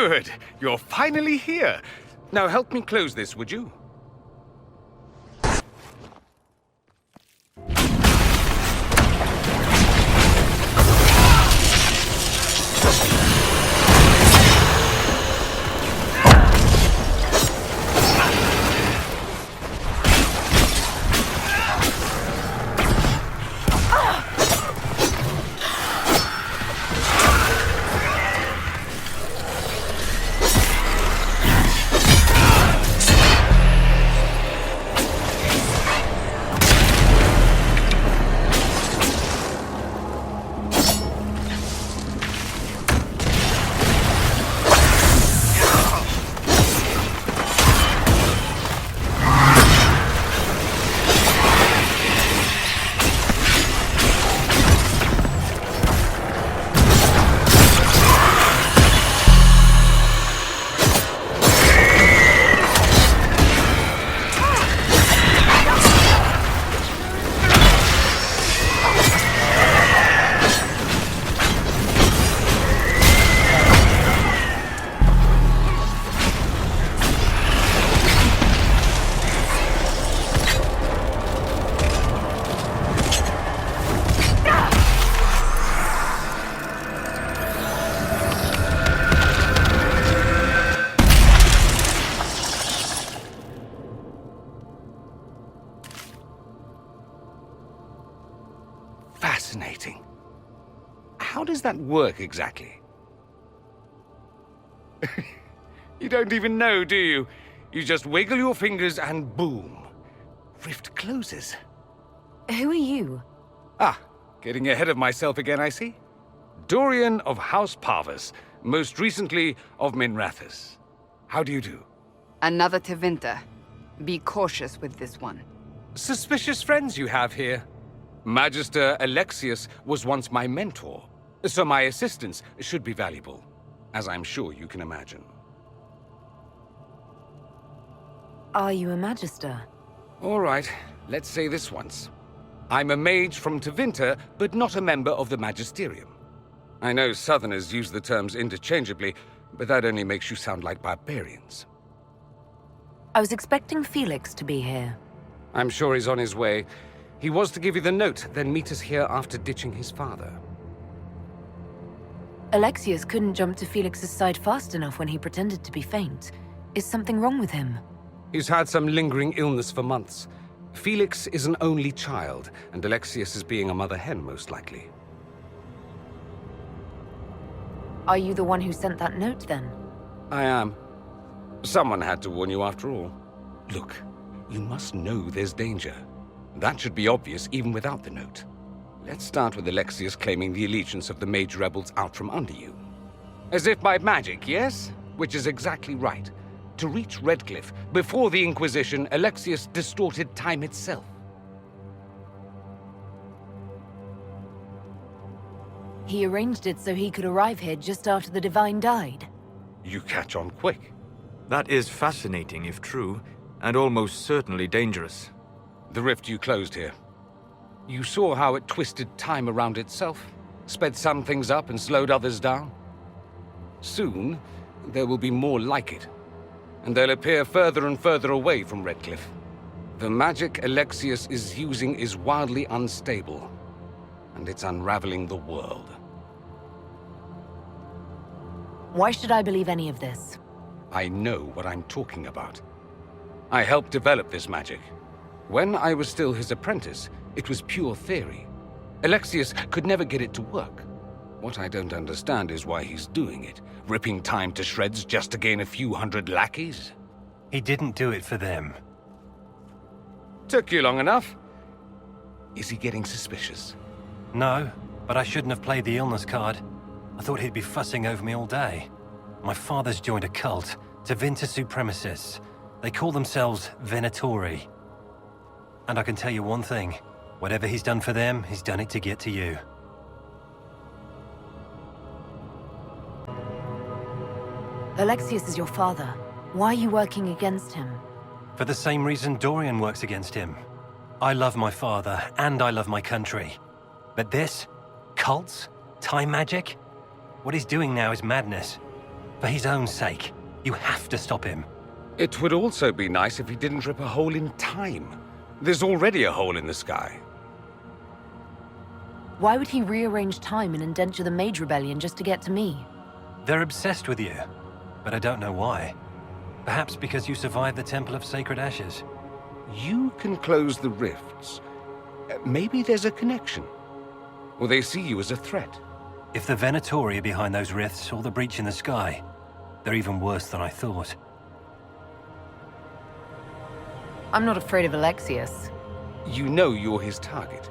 Good. You're finally here. Now help me close this, would you? Fascinating. How does that work exactly? You don't even know, do you? You just wiggle your fingers and boom. Rift closes. Who are you? Ah, getting ahead of myself again, I see. Dorian of House Parvus, most recently of Minrathous. How do you do? Another Tevinter. Be cautious with this one. Suspicious friends you have here. Magister Alexius was once my mentor, so my assistance should be valuable, as I'm sure you can imagine. Are you a Magister? All right, let's say this once. I'm a mage from Tevinter, but not a member of the Magisterium. I know Southerners use the terms interchangeably, but that only makes you sound like barbarians. I was expecting Felix to be here. I'm sure he's on his way. He was to give you the note, then meet us here after ditching his father. Alexius couldn't jump to Felix's side fast enough when he pretended to be faint. Is something wrong with him? He's had some lingering illness for months. Felix is an only child, and Alexius is being a mother hen, most likely. Are you the one who sent that note, then? I am. Someone had to warn you after all. Look, you must know there's danger. That should be obvious even without the note. Let's start with Alexius claiming the allegiance of the mage rebels out from under you. As if by magic, yes? Which is exactly right. To reach Redcliffe, before the Inquisition, Alexius distorted time itself. He arranged it so he could arrive here just after the Divine died. You catch on quick. That is fascinating if true, and almost certainly dangerous. The rift you closed here. You saw how it twisted time around itself, sped some things up and slowed others down. Soon, there will be more like it, and they'll appear further and further away from Redcliffe. The magic Alexius is using is wildly unstable, and it's unraveling the world. Why should I believe any of this? I know what I'm talking about. I helped develop this magic. When I was still his apprentice, it was pure theory. Alexius could never get it to work. What I don't understand is why he's doing it, ripping time to shreds just to gain a few hundred lackeys. He didn't do it for them. Took you long enough. Is he getting suspicious? No, but I shouldn't have played the illness card. I thought he'd be fussing over me all day. My father's joined a cult, Tevinter supremacists. They call themselves Venatori. And I can tell you one thing. Whatever he's done for them, he's done it to get to you. Alexius is your father. Why are you working against him? For the same reason Dorian works against him. I love my father, and I love my country. But this? Cults? Time magic? What he's doing now is madness. For his own sake, you have to stop him. It would also be nice if he didn't rip a hole in time. There's already a hole in the sky. Why would he rearrange time and indenture the Mage Rebellion just to get to me? They're obsessed with you, but I don't know why. Perhaps because you survived the Temple of Sacred Ashes. You can close the rifts. Maybe there's a connection. Or they see you as a threat. If the Venatori are behind those rifts or the breach in the sky, they're even worse than I thought. I'm not afraid of Alexius. You know you're his target.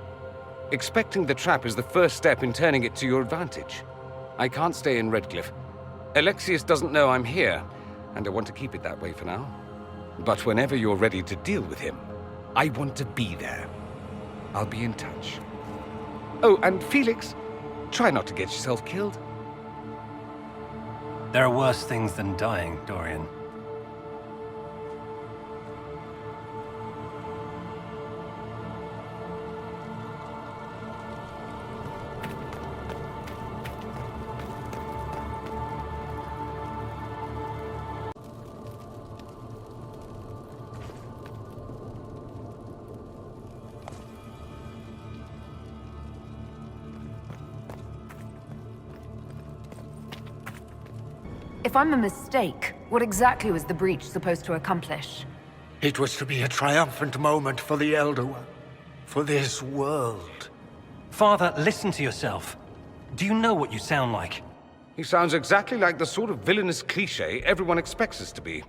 Expecting the trap is the first step in turning it to your advantage. I can't stay in Redcliffe. Alexius doesn't know I'm here, and I want to keep it that way for now. But whenever you're ready to deal with him, I want to be there. I'll be in touch. Oh, and Felix, try not to get yourself killed. There are worse things than dying, Dorian. If I'm a mistake, what exactly was the breach supposed to accomplish? It was to be a triumphant moment for the Elder One, for this world. Father, listen to yourself. Do you know what you sound like? He sounds exactly like the sort of villainous cliché everyone expects us to be.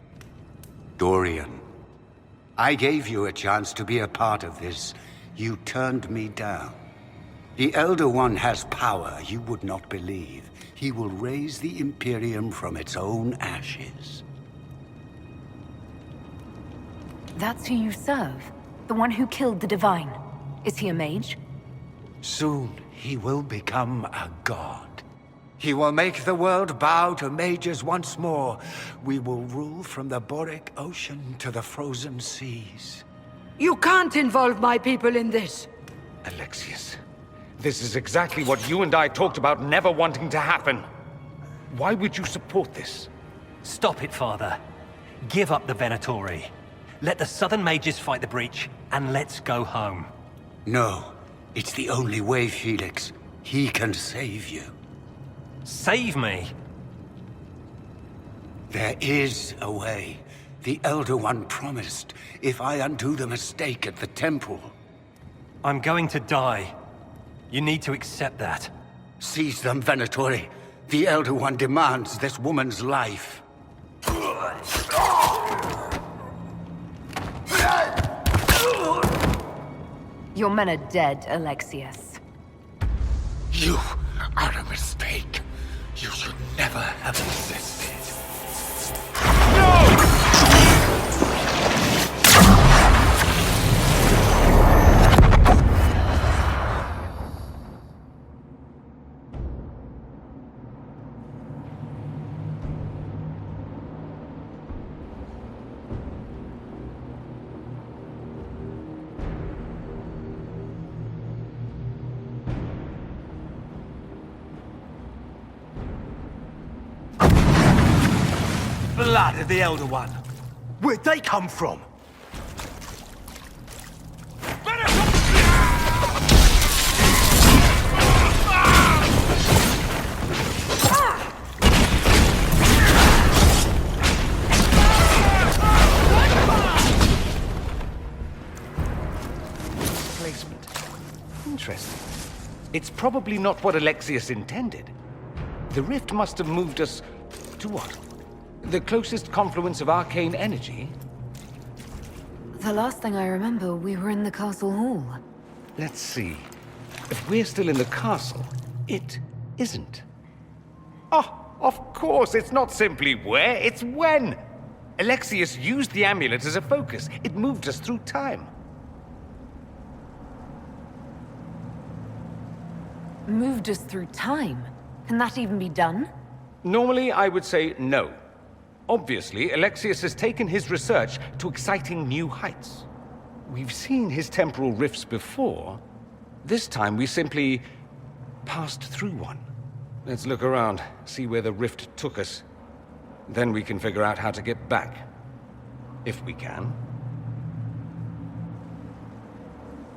Dorian, I gave you a chance to be a part of this. You turned me down. The Elder One has power you would not believe. He will raise the Imperium from its own ashes. That's who you serve? The one who killed the Divine? Is he a mage? Soon, he will become a god. He will make the world bow to mages once more. We will rule from the Boric Ocean to the frozen seas. You can't involve my people in this. Alexius, this is exactly what you and I talked about never wanting to happen. Why would you support this? Stop it, Father. Give up the Venatori. Let the Southern Mages fight the breach, and let's go home. No, it's the only way, Felix. He can save you. Save me? There is a way. The Elder One promised, if I undo the mistake at the temple. I'm going to die. You need to accept that. Seize them, Venatori. The Elder One demands this woman's life. Your men are dead, Alexius. You are a mistake. You should never have existed. Blood of the Elder One. Where'd they come from? Placement. Interesting. It's probably not what Alexius intended. The rift must have moved us to what? The closest confluence of arcane energy? The last thing I remember, we were in the castle hall. Let's see. If we're still in the castle, it isn't. Oh, of course, it's not simply where, it's when! Alexius used the amulet as a focus. It moved us through time. Moved us through time? Can that even be done? Normally, I would say no. Obviously, Alexius has taken his research to exciting new heights. We've seen his temporal rifts before. This time, we simply passed through one. Let's look around, see where the rift took us. Then we can figure out how to get back. If we can.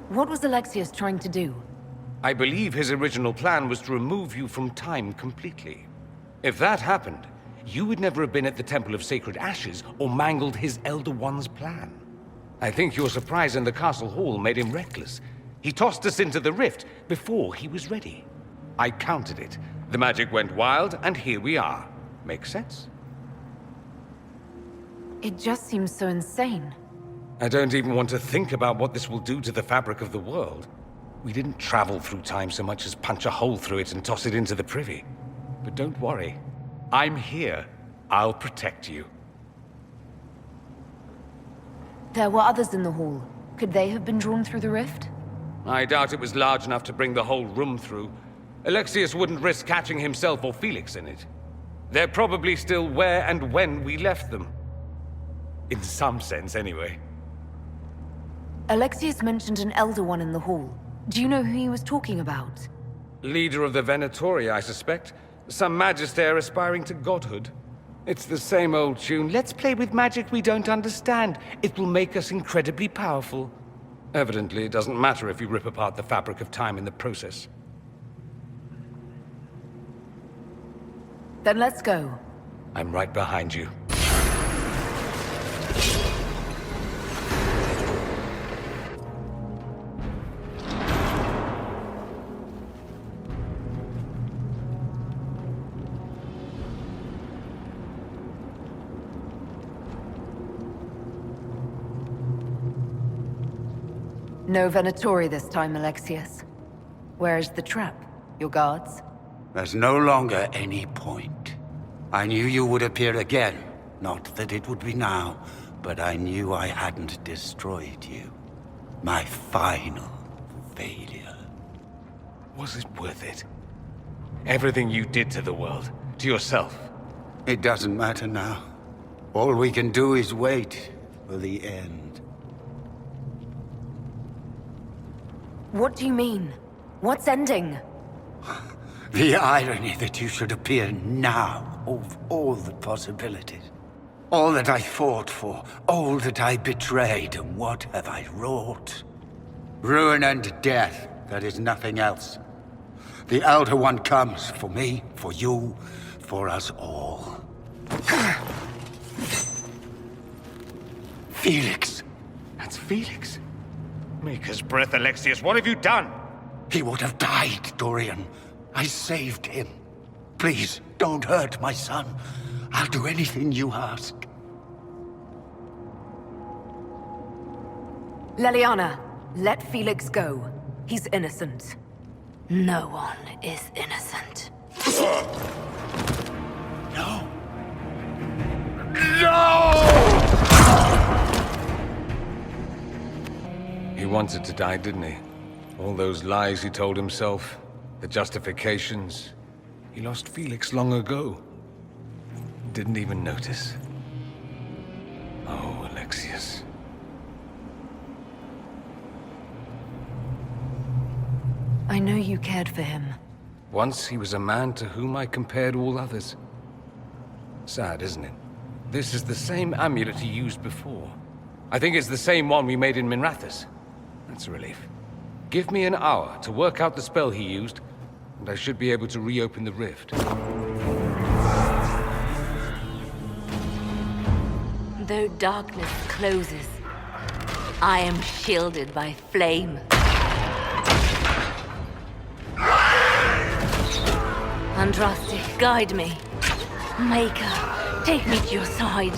What was Alexius trying to do? I believe his original plan was to remove you from time completely. If that happened, you would never have been at the Temple of Sacred Ashes or mangled his Elder One's plan. I think your surprise in the castle hall made him reckless. He tossed us into the rift before he was ready. I countered it. The magic went wild, and here we are. Make sense? It just seems so insane. I don't even want to think about what this will do to the fabric of the world. We didn't travel through time so much as punch a hole through it and toss it into the privy. But don't worry. I'm here. I'll protect you. There were others in the hall. Could they have been drawn through the rift? I doubt it was large enough to bring the whole room through. Alexius wouldn't risk catching himself or Felix in it. They're probably still where and when we left them. In some sense, anyway. Alexius mentioned an Elder One in the hall. Do you know who he was talking about? Leader of the Venatori, I suspect. Some magister aspiring to godhood. It's the same old tune. Let's play with magic we don't understand. It will make us incredibly powerful. Evidently, it doesn't matter if you rip apart the fabric of time in the process. Then let's go. I'm right behind you. No Venatori this time, Alexius. Where is the trap? Your guards? There's no longer any point. I knew you would appear again. Not that it would be now, but I knew I hadn't destroyed you. My final failure. Was it worth it? Everything you did to the world, to yourself. It doesn't matter now. All we can do is wait for the end. What do you mean? What's ending? The irony that you should appear now, of all the possibilities. All that I fought for, all that I betrayed, and what have I wrought? Ruin and death, that is nothing else. The Elder One comes for me, for you, for us all. Felix! That's Felix. Maker's breath, Alexius, what have you done? He would have died, Dorian. I saved him. Please, don't hurt my son. I'll do anything you ask. Leliana, let Felix go. He's innocent. No one is innocent. No! He wanted to die, didn't he? All those lies he told himself, the justifications. He lost Felix long ago. Didn't even notice. Oh, Alexius. I know you cared for him. Once he was a man to whom I compared all others. Sad, isn't it? This is the same amulet he used before. I think it's the same one we made in Minrathous. That's a relief. Give me an hour to work out the spell he used, and I should be able to reopen the rift. Though darkness closes, I am shielded by flame. Andraste, guide me. Maker, take me to your side.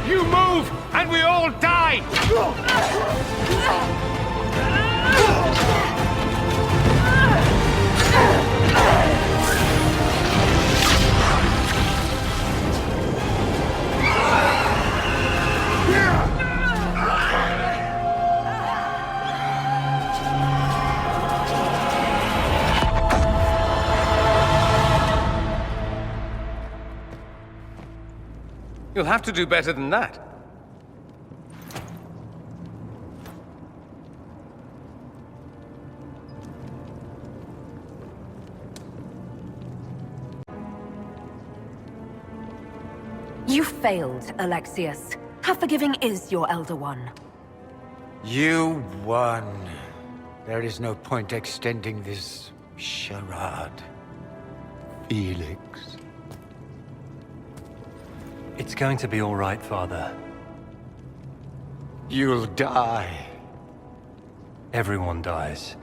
You move, and we all die! You'll have to do better than that. You failed, Alexius. How forgiving is your Elder One? You won. There is no point extending this charade. Felix. It's going to be all right, Father. You'll die. Everyone dies.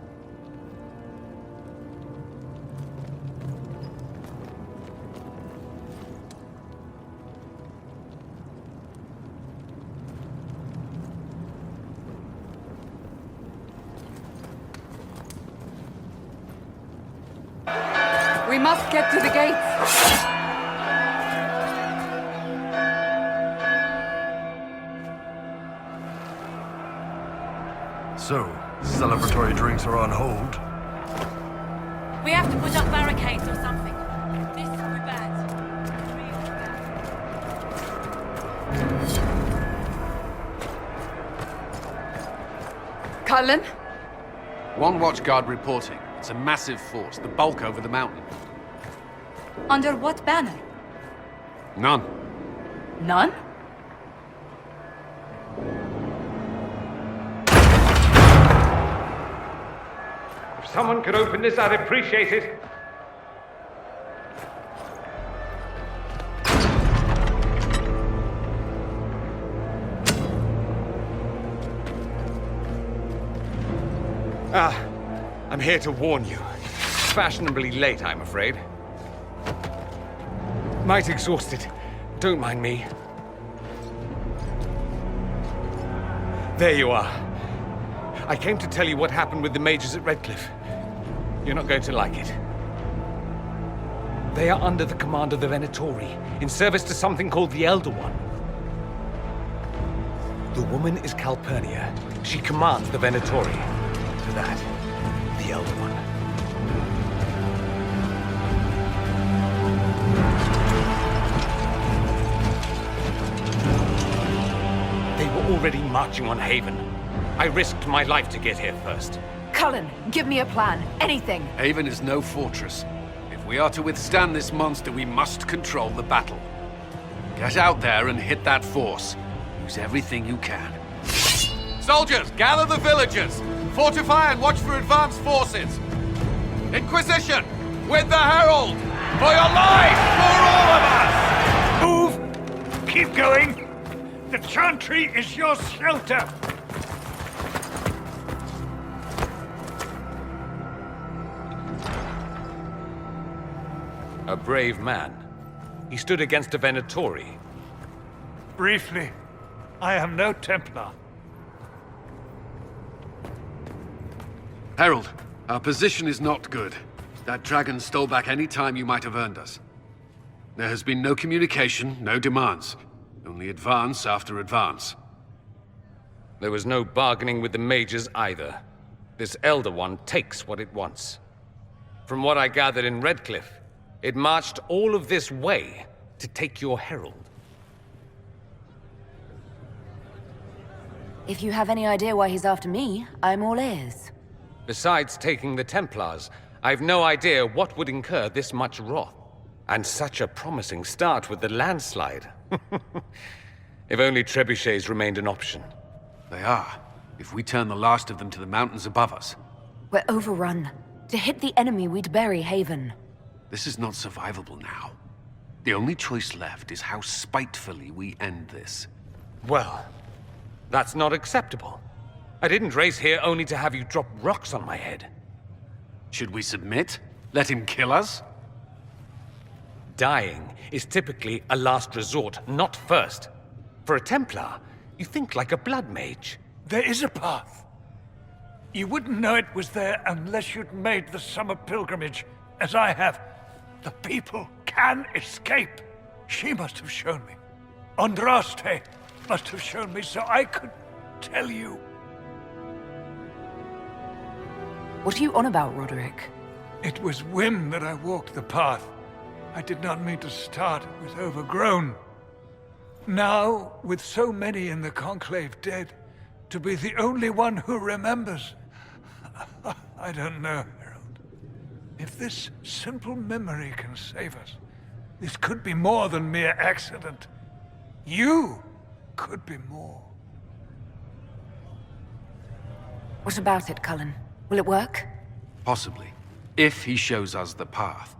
We must get to the gates. So, celebratory drinks are on hold. We have to put up barricades or something. This will be bad. Cullen? One watchguard reporting. It's a massive force, the bulk over the mountain. Under what banner? None. None? If someone could open this, I'd appreciate it. I'm here to warn you. Fashionably late, I'm afraid. Might exhausted. Don't mind me. There you are. I came to tell you what happened with the mages at Redcliffe. You're not going to like it. They are under the command of the Venatori, in service to something called the Elder One. The woman is Calpurnia. She commands the Venatori. To that, the Elder One. They were already marching on Haven. I risked my life to get here first. Cullen, give me a plan. Anything. Haven is no fortress. If we are to withstand this monster, we must control the battle. Get out there and hit that force. Use everything you can. Soldiers, gather the villagers! Fortify and watch for advanced forces! Inquisition! With the Herald! For your life! For all of us! Move! Keep going! The chantry is your shelter! A brave man. He stood against a Venatori. Briefly, I am no Templar. Herald, our position is not good. That dragon stole back any time you might have earned us. There has been no communication, no demands. Only advance after advance. There was no bargaining with the mages either. This Elder One takes what it wants. From what I gathered in Redcliffe, it marched all of this way to take your herald. If you have any idea why he's after me, I'm all ears. Besides taking the Templars, I've no idea what would incur this much wrath. And such a promising start with the landslide. If only trebuchets remained an option. They are, if we turn the last of them to the mountains above us. We're overrun. To hit the enemy, we'd bury Haven. This is not survivable now. The only choice left is how spitefully we end this. Well, that's not acceptable. I didn't race here only to have you drop rocks on my head. Should we submit? Let him kill us? Dying is typically a last resort, not first. For a Templar, you think like a blood mage. There is a path. You wouldn't know it was there unless you'd made the summer pilgrimage, as I have. The people can escape. She must have shown me. Andraste must have shown me so I could tell you. What are you on about, Roderick? It was whim that I walked the path. I did not mean to start. It was overgrown. Now, with so many in the Conclave dead, to be the only one who remembers... I don't know, Herald. If this simple memory can save us, this could be more than mere accident. You could be more. What about it, Cullen? Will it work? Possibly. If he shows us the path.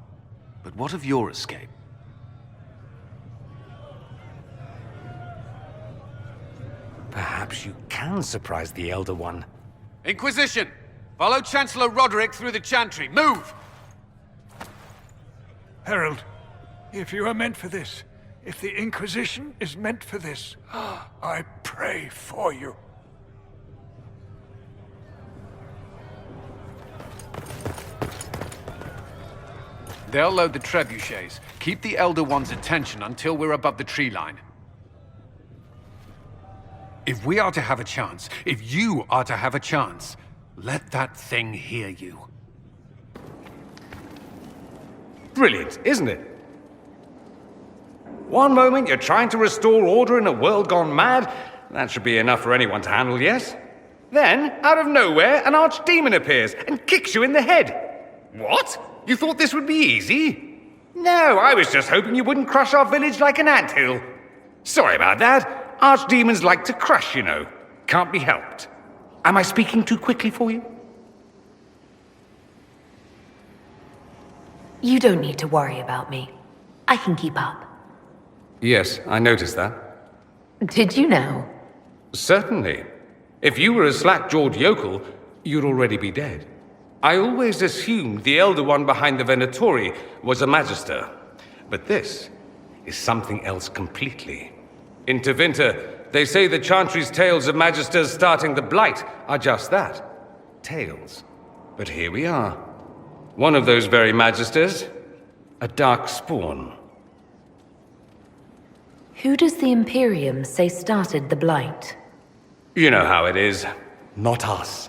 But what of your escape? Perhaps you can surprise the Elder One. Inquisition! Follow Chancellor Roderick through the Chantry. Move! Herald, if you are meant for this, if the Inquisition is meant for this, I pray for you. They'll load the trebuchets. Keep the Elder One's attention until we're above the tree line. If we are to have a chance, if you are to have a chance, let that thing hear you. Brilliant, isn't it? One moment you're trying to restore order in a world gone mad. That should be enough for anyone to handle, yes? Then, out of nowhere, an archdemon appears and kicks you in the head. What? You thought this would be easy? No, I was just hoping you wouldn't crush our village like an anthill. Sorry about that. Archdemons like to crush, you know. Can't be helped. Am I speaking too quickly for you? You don't need to worry about me. I can keep up. Yes, I noticed that. Did you know? Certainly. If you were a slack-jawed yokel, you'd already be dead. I always assumed the Elder One behind the Venatori was a Magister. But this is something else completely. In Tevinter, they say the Chantry's tales of Magisters starting the Blight are just that. Tales. But here we are. One of those very Magisters, a dark spawn. Who does the Imperium say started the Blight? You know how it is. Not us.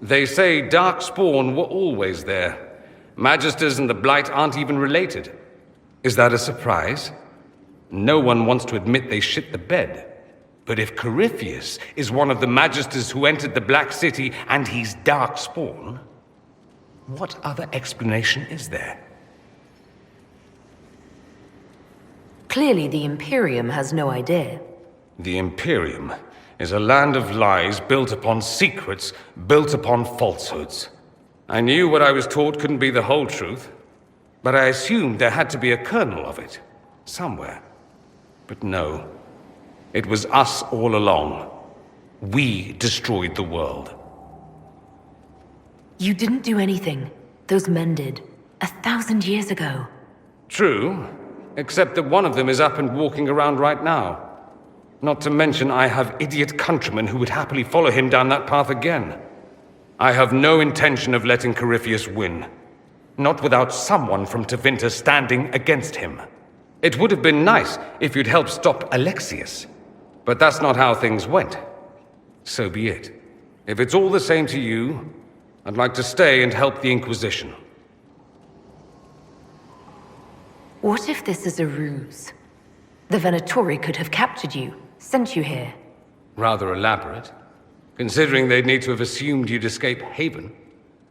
They say Darkspawn were always there. Magisters and the Blight aren't even related. Is that a surprise? No one wants to admit they shit the bed. But if Corypheus is one of the Magisters who entered the Black City and he's Darkspawn, what other explanation is there? Clearly the Imperium has no idea. The Imperium is a land of lies built upon secrets, built upon falsehoods. I knew what I was taught couldn't be the whole truth, but I assumed there had to be a kernel of it, somewhere. But no, it was us all along. We destroyed the world. You didn't do anything. Those men did. 1,000 years ago. True, except that one of them is up and walking around right now. Not to mention I have idiot countrymen who would happily follow him down that path again. I have no intention of letting Corypheus win. Not without someone from Tevinter standing against him. It would have been nice if you'd helped stop Alexius. But that's not how things went. So be it. If it's all the same to you, I'd like to stay and help the Inquisition. What if this is a ruse? The Venatori could have captured you, sent you here. Rather elaborate, considering they'd need to have assumed you'd escape Haven.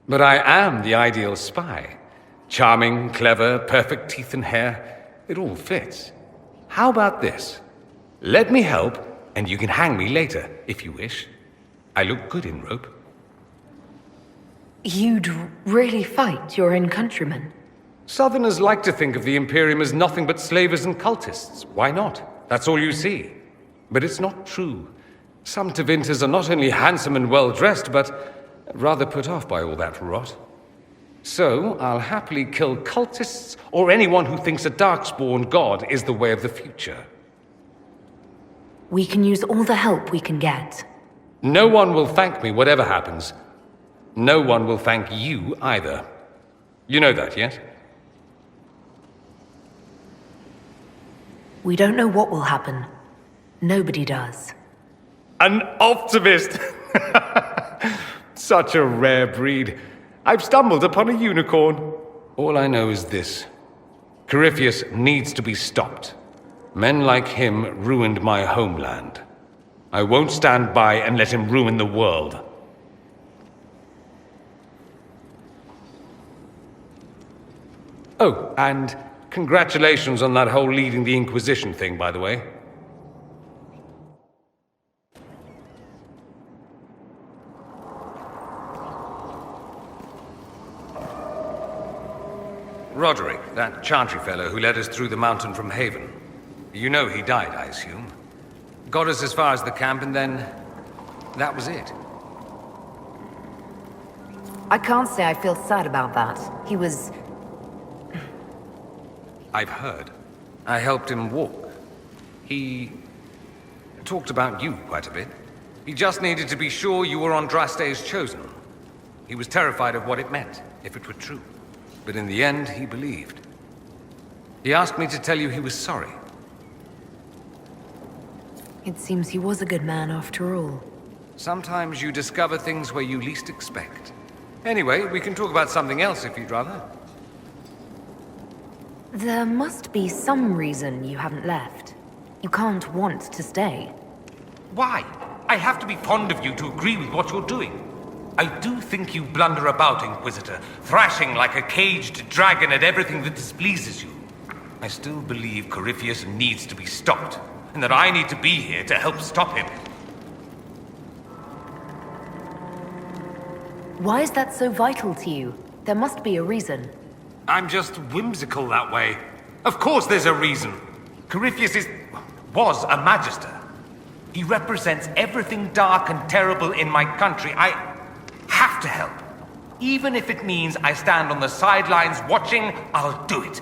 But I am the ideal spy. Charming, clever, perfect teeth and hair. It all fits. How about this? Let me help, and you can hang me later, if you wish. I look good in rope. You'd really fight your own countrymen? Southerners like to think of the Imperium as nothing but slavers and cultists. Why not? That's all you see. But it's not true. Some Tevinters are not only handsome and well-dressed, but rather put off by all that rot. So, I'll happily kill cultists or anyone who thinks a Darkspawn god is the way of the future. We can use all the help we can get. No one will thank me whatever happens. No one will thank you either. You know that, yes? We don't know what will happen. Nobody does. An optimist! Such a rare breed. I've stumbled upon a unicorn. All I know is this. Corypheus needs to be stopped. Men like him ruined my homeland. I won't stand by and let him ruin the world. Oh, and congratulations on that whole leading the Inquisition thing, by the way. Roderick, that Chantry fellow who led us through the mountain from Haven. You know he died, I assume. Got us as far as the camp, and then... that was it. I can't say I feel sad about that. He was... I've heard. I helped him walk. He... talked about you quite a bit. He just needed to be sure you were Andraste's chosen. He was terrified of what it meant, if it were true. But in the end, he believed. He asked me to tell you he was sorry. It seems he was a good man after all. Sometimes you discover things where you least expect. Anyway, we can talk about something else if you'd rather. There must be some reason you haven't left. You can't want to stay. Why? I have to be fond of you to agree with what you're doing. I do think you blunder about, Inquisitor, thrashing like a caged dragon at everything that displeases you. I still believe Corypheus needs to be stopped, and that I need to be here to help stop him. Why is that so vital to you? There must be a reason. I'm just whimsical that way. Of course there's a reason. Corypheus was a Magister. He represents everything dark and terrible in my country. I have to help. Even if it means I stand on the sidelines watching, I'll do it.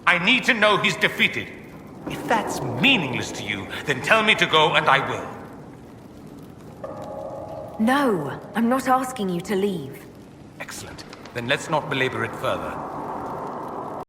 I need to know he's defeated. If that's meaningless to you, then tell me to go and I will. No, I'm not asking you to leave. Excellent. Then let's not belabor it further.